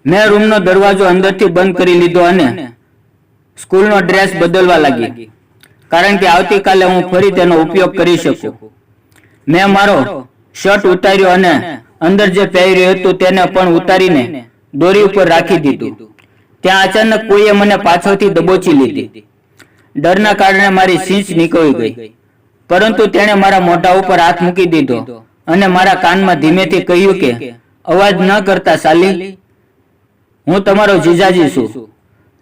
મેં રૂમનો દરવાજો અંદરથી બંધ કરી લીધો અને સ્કૂલનો ડ્રેસ બદલવા લાગી, કારણ કે આવતીકાલે હું ફરી તેનો ઉપયોગ કરી શકું. મેં મારો શર્ટ ઉતાર્યો અને અંદર જે પહેર્યું હતું તેને પણ ઉતારીને દોરી ઉપર રાખી દીધું. ત્યાં અચાનક કોઈએ મને પાછળથી દબોચી લીધી. ડરના કારણે મારી છીંચ નીકળી ગઈ, પરંતુ તેણે મારા મોઢા ઉપર હાથ મૂકી દીધો અને મારા કાનમાં ધીમેથી કહ્યું કે અવાજ ન કરતા સાલી, હું તમારો જીજાજી છું.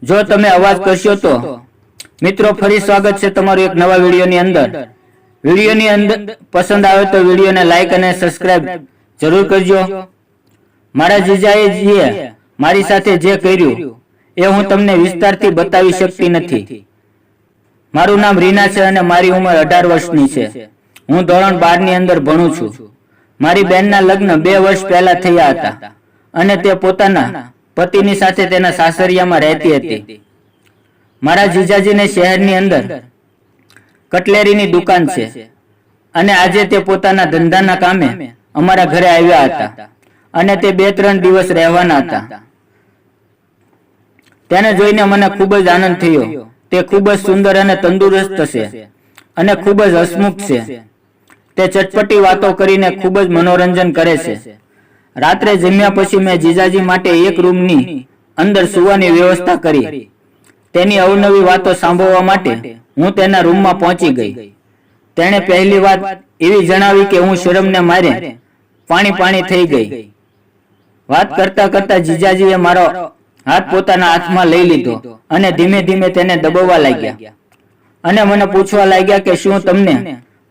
જો તમે અવાજ કરશો તો. મિત્રો, ફરી સ્વાગત છે તમારું એક નવા વિડીયોની અંદર. વિડીયોની અંદર પસંદ આવે તો વિડીયોને લાઈક અને સબસ્ક્રાઇબ જરૂર કરજો. મારા જીજાજીએ મારી સાથે જે કર્યું એ હું તમને વિસ્તારથી બતાવી શકતી નથી. મારું નામ રીના છે અને મારી ઉંમર 18 વર્ષની છે. હું ધોરણ 12 ની અંદર ભણું છું. મારી બહેનના લગ્ન 2 વર્ષ પહેલા થયા હતા અને તે પોતાના પતિની સાથે તેના સાસરિયામાં રહેતી હતી. મારા જીજાજીને શહેરની અંદર કટલેરીની દુકાન છે અને આજે તે પોતાના ધંધાના કામે અમારા ઘરે આવ્યા હતા અને તે 2-3 દિવસ રહેવાના હતા. તેને જોઈને મને ખૂબ જ આનંદ થયો. તે ખૂબ જ સુંદર અને તંદુરસ્ત છે અને ખૂબ જ હસમુખ છે. તે ચટપટી વાતો કરીને ખૂબ જ મનોરંજન કરે છે. રાત્રે જમ્યા પછી મેં જીજાજી માટે એક રૂમની અંદર સૂવાની વ્યવસ્થા કરી. તેની અવનવી વાતો સાંભળવા માટે હું તેના રૂમમાં પહોંચી ગઈ. તેણે પહેલી વાત એવી જણાવી કે હું શરમને મારે પાણી થઈ ગઈ. વાત કરતા કરતા જીજાજીએ મારો હાથ પોતાના હાથમાં લઈ લીધો અને ધીમે ધીમે તેને દબાવવા લાગ્યા અને મને પૂછવા લાગ્યા કે શું તમને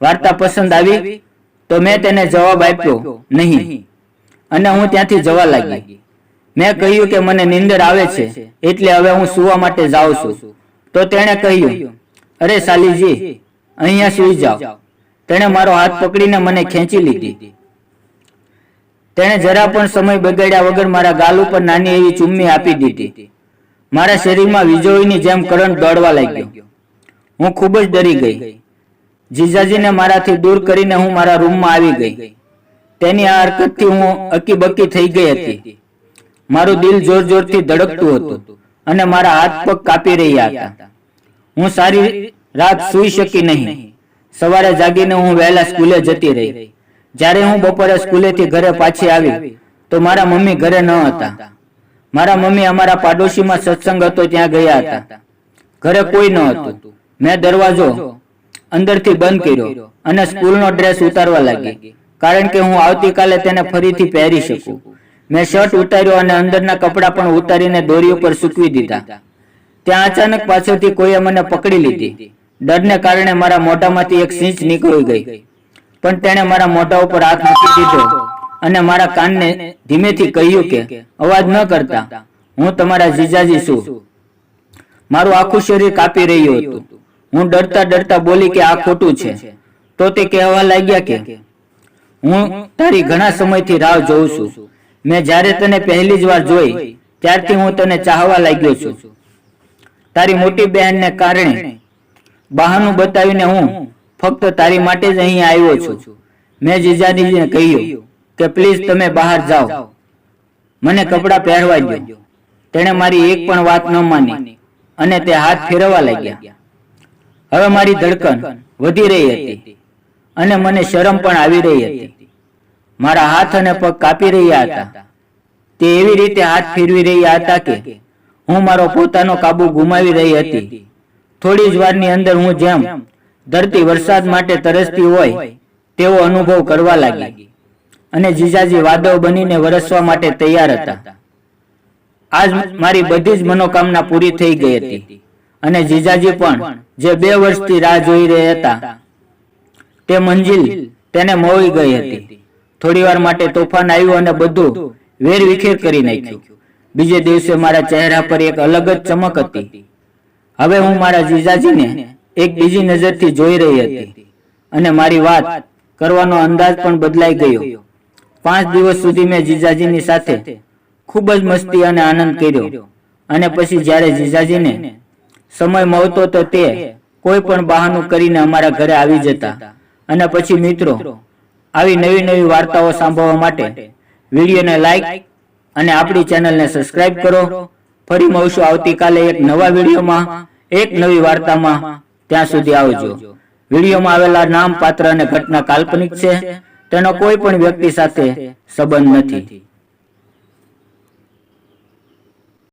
વાર્તા પસંદ આવી? તો મેં તેને જવાબ આપ્યો નહીં અને હું ત્યાંથી જવા લાગી. મેં કહ્યું કે મને નીંદર આવે છે એટલે હવે હું સૂવા માટે જાઉં છું. તો તેણે કહ્યું, અરે સાલીજી, અહીંયા સૂઈ જાઓ. તેણે મારો હાથ પકડીને મને ખેંચી લીધી. તેણે જરા પણ સમય બગાડ્યા વગર મારા ગાલ ઉપર નાની એવી ચુમ્મી આપી દીધી. મારા શરીરમાં વીજળીની જેમ કરંટ દોડવા લાગ્યો. હું ખૂબ જ ડરી ગઈ. જીજાજીને મારાથી દૂર કરીને હું મારા રૂમમાં આવી ગઈ. તેની આ હરકતથી હું અકીબકી થઈ ગઈ હતી. મારું દિલ જોર જોરથી ધડકતું હતું અને મારા હાથ પગ કાપી રહ્યા હતા. હું સારી રાત સૂઈ શકી નહીં. સવારે જાગીને હું વહેલા સ્કૂલે જતી રહી. જ્યારે હું બપોરે સ્કૂલેથી ઘરે પાછી આવી તો મારા મમ્મી ઘરે ન હતા. મારા મમ્મી અમારા પાડોશીમાં સત્સંગ હતો ત્યાં ગયા હતા. ઘરે કોઈ ન હતું. મેં દરવાજો અંદરથી બંધ કર્યો અને સ્કૂલનો ડ્રેસ ઉતારવા લાગી, કારણ કે હું આવતીકાલે તેને ફરીથી પહેરી શકું. મેં શર્ટ ઉતાર્યો અને અંદરના કપડાં પણ ઉતારીને દોરી ઉપર સૂકવી દીધા. ત્યાં અચાનક પાછળથી કોઈએ મને પકડી લીધી. ડરને કારણે મારા મોઢામાંથી એક છીંચ નીકળી ગઈ, પણ તેણે મારા મોઢા ઉપર હાથ મૂકી દીધો અને મારા કાનને ધીમેથી કહ્યું કે અવાજ ન કરતા, હું તમારા જીજાજી છું. મારું આખું શરીર કાપી રહ્યું હતું. હું ડરતા ડરતા બોલી કે આ ખોટું છે. તો તે કહેવા લાગ્યા કે હું તારી ઘણા સમયથી રાહ જોઉં છું. મેં જ્યારે તને પહેલી જ વાર જોઈ ત્યારથી હું તને ચાહવા લાગ્યો છું. તારી મોટી બહેનને કારણે બહાનું બતાવીને હું ફક્ત તારી માટે જ અહીં આવ્યો છું. મેં જીજાજીને કહ્યું કે પ્લીઝ તમે બહાર જાઓ, મને કપડાં પહેરવા દો. તેણે મારી એક પણ વાત ન માની અને તે હાથ ફેરવવા લાગ્યા. હવે મારી ધડકન વધી રહી હતી અને મને શરમ પણ આવી રહી હતી. મારા હાથ અને પગ કાપી રહ્યા હતા. તે એવી રીતે હાથ ફેરવી રહ્યા હતા કે હું મારો પોતાનો કાબુ ગુમાવી રહી હતી. થોડી જ વારની અંદર હું જેમ ધરતી વરસાદ માટે તરસતી હોય તેવો અનુભવ કરવા લાગી અને જીજાજી વાદળ બનીને વરસવા માટે તૈયાર હતા. આજ મારી બધી જ મનોકામના પૂરી થઈ ગઈ હતી અને જીજાજી પણ જે 2 વર્ષથી રાહ જોઈ રહ્યા હતા તે મંજિલ તેને મોળી ગઈ હતી. થોડી વાર માટે તોફાન આવ્યું અને બધું વેરવિખેર કરી નાખ્યું. બીજે દિવસે મારા ચહેરા પર એક અલગ જ ચમક હતી. હવે હું મારા જીજાજીને એક બીજી નજરથી જોઈ રહી હતી અને મારી વાત કરવાનો અંદાજ પણ બદલાઈ ગયો. 5 દિવસ સુધી મેં જીજાજીની સાથે ખૂબ જ મસ્તી અને આનંદ કર્યો અને પછી જ્યારે જીજાજીને સમય મળતો તો તે કોઈ પણ બહાનું કરીને અમારા ઘરે આવી જતા. અને પછી મિત્રો, આવી નવી નવી વાર્તાઓ સાંભળવા માટે વિડીયોને લાઈક અને આપણી ચેનલને સબસ્ક્રાઇબ કરો. ફરી મળશું આવતીકાલે એક નવા વિડીયોમાં, એક નવી વાર્તામાં. ત્યાં સુધી આવજો. વિડીયોમાં આવેલા નામ, પાત્ર અને ઘટના કાલ્પનિક છે. તેનો કોઈ પણ વ્યક્તિ સાથે સંબંધ નથી.